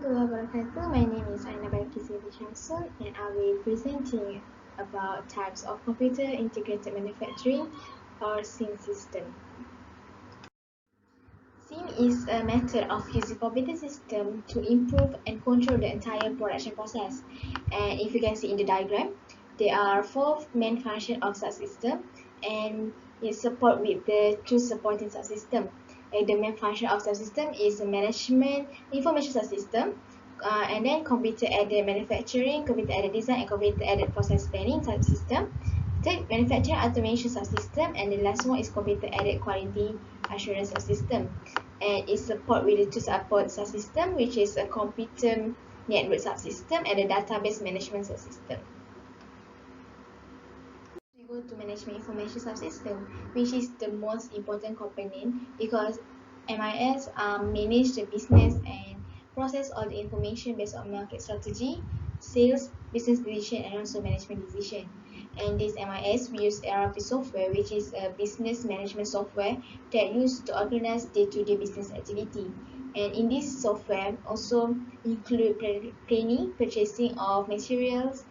warahmatullahi wabarakatuh. My name is Aina Balkisiri Shamsul and I will be presenting about types of computer integrated manufacturing or SIM system. SIM is a method of using computer system to improve and control the entire production process. And if you can see in the diagram, there are four main functions of such system and it support with the two supporting subsystem. The main function of subsystem is management information subsystem, and then computer aided manufacturing, computer aided design, and computer aided process planning subsystem. Third, manufacturing automation subsystem, and the last one is computer aided quality assurance subsystem. And it support with the two support subsystem, which is a computer network subsystem and a database management subsystem. We go to management information subsystem, which is the most important component because MIS manage the business and process all the information based on market strategy, sales, business decision, and also management decision. And this MIS, we use ERP software, which is a business management software that used to organize day-to-day business activity. And in this software also include planning, purchasing of materials,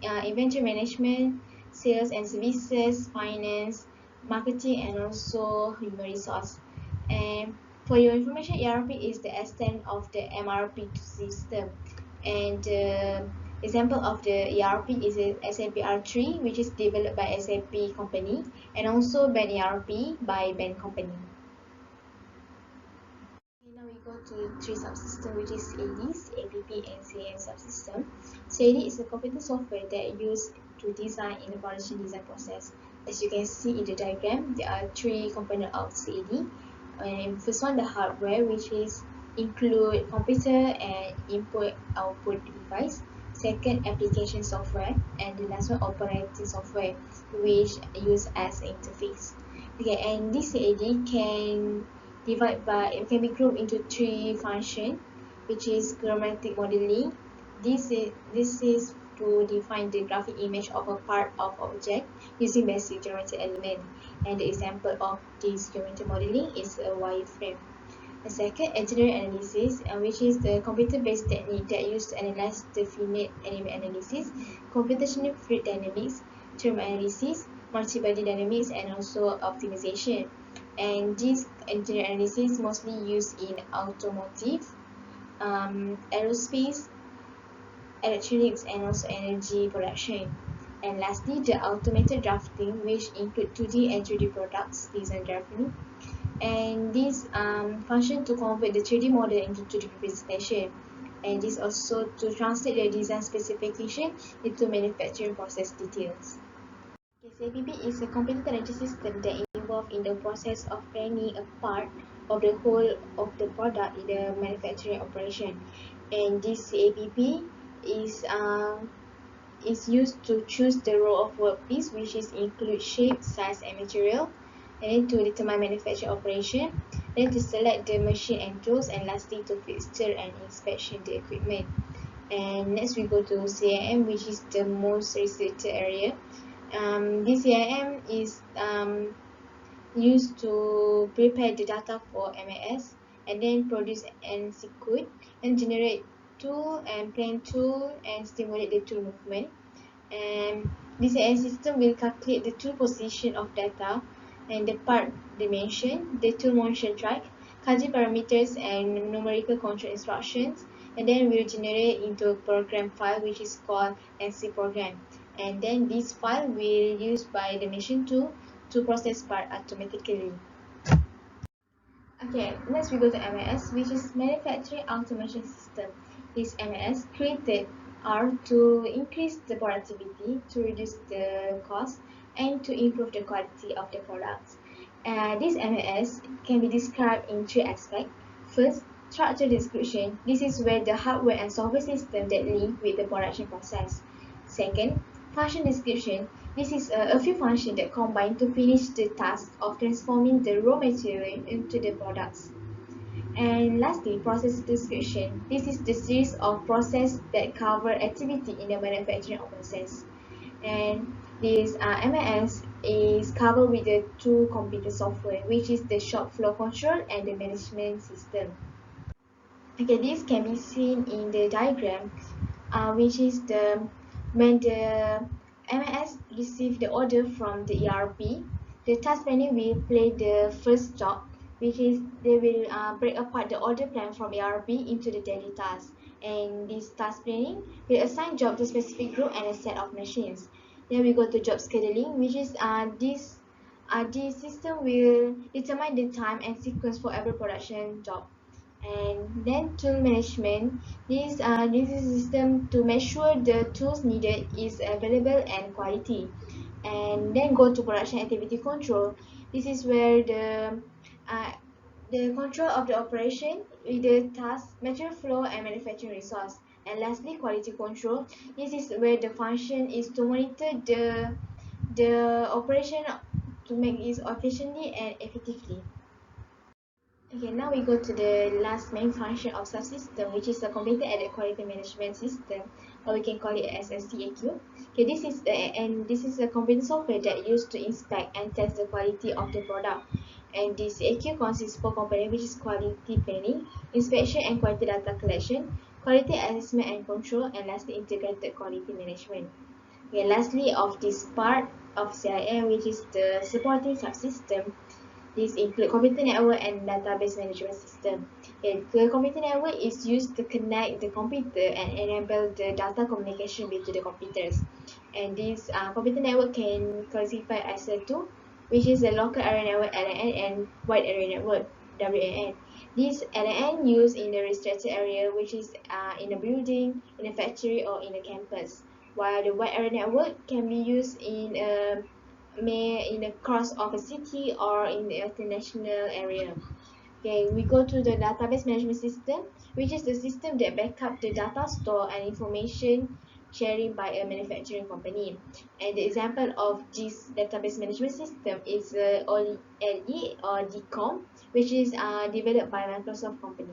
inventory management, sales and services, finance, marketing, and also human resource. And for your information, ERP is the extent of the MRP system. And the example of the ERP is SAP R3, which is developed by SAP company, and also Ben ERP by Ben company. Okay, now we go to three subsystems, which is CAD, ABB, and CAM subsystem. CAD is a computer software that used to design in the production design process. As you can see in the diagram, there are three components of CAD. And first one, the hardware, which is include computer and input-output device. Second, application software, and the last one, operating software, which use as interface. Okay, and this CAD can be grouped into three functions, which is grammatic modeling. This is to define the graphic image of a part of object using basic geometric element. And the example of this geometric modeling is a wireframe. The second, engineering analysis, which is the computer-based technique that used to analyze the finite element analysis, computational fluid dynamics, term analysis, multi-body dynamics, and also optimization. And this engineering analysis mostly used in automotive, aerospace, electronics, and also energy production. And lastly, the automated drafting, which include 2D and 3D products design drafting. And this function to convert the 3D model into 2D representation. And this also to translate the design specification into manufacturing process details. CAPB is a computer technology system that involved in the process of planning a part of the whole of the product in the manufacturing operation. And this CAPB is used to choose the row of workpiece, which is include shape, size, and material, and then to determine manufacturing operation, then to select the machine and tools, and lastly to fixture and inspection the equipment. And next we go to CIM, which is the most restricted area. This CIM is used to prepare the data for MAS and then produce NC code and generate tool and plan tool and stimulate the tool movement. And this CIM system will calculate the tool position of data and the part dimension, the tool motion track, country parameters, and numerical control instructions, and then will generate into a program file which is called NC program. And then this file will be used by the machine tool to process part automatically. Okay, next we go to MAS, which is Manufacturing Automation System. This MAS created are to increase the productivity, to reduce the cost, and to improve the quality of the products. This MAS can be described in three aspects. First, structure description. This is where the hardware and software system that link with the production process. Second, function description. This is a few functions that combine to finish the task of transforming the raw material into the products. And lastly, process description. This is the series of process that cover activity in the manufacturing process. And this MIS is covered with the two computer software, which is the shop floor control and the management system. Okay, this can be seen in the diagram, which is when the MIS receive the order from the ERP, the task planning will play the first job, which is they will break apart the order plan from ERP into the daily tasks. And this task planning will assign job to specific group and a set of machines. Then we go to job scheduling, which is this system will determine the time and sequence for every production job. And then tool management, this is a system to make sure the tools needed is available and quality. And then go to production activity control. This is where uh, the control of the operation with the task, material flow, and manufacturing resource. And lastly, quality control. This is where the function is to monitor the operation to make it efficiently and effectively. Okay, now we go to the last main function of subsystem, which is the computer-aided quality management system, or we can call it as a CAQ. Okay, this is a computer software that used to inspect and test the quality of the product. And this CAQ consists of four components, which is quality planning, inspection and quality data collection, quality assessment and control, and lastly, integrated quality management. Okay, lastly, of this part of CIM, which is the supporting subsystem, these include computer network and database management system. Okay, the computer network is used to connect the computer and enable the data communication between the computers. And this computer network can classify as a two, which is a local area network (LAN) and wide area network (WAN). This LAN used in the restricted area, which is in a building, in a factory, or in a campus, while the wide area network can be used in the cross of a city or in the international area. Okay, we go to the database management system, which is the system that backup the data store and information sharing by a manufacturing company. And the example of this database management system is OLE or DCOM, which is developed by Microsoft company.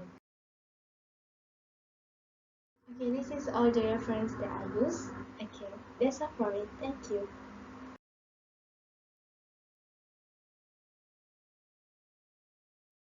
Okay, this is all the reference that I use. Okay, that's all for it. Thank you.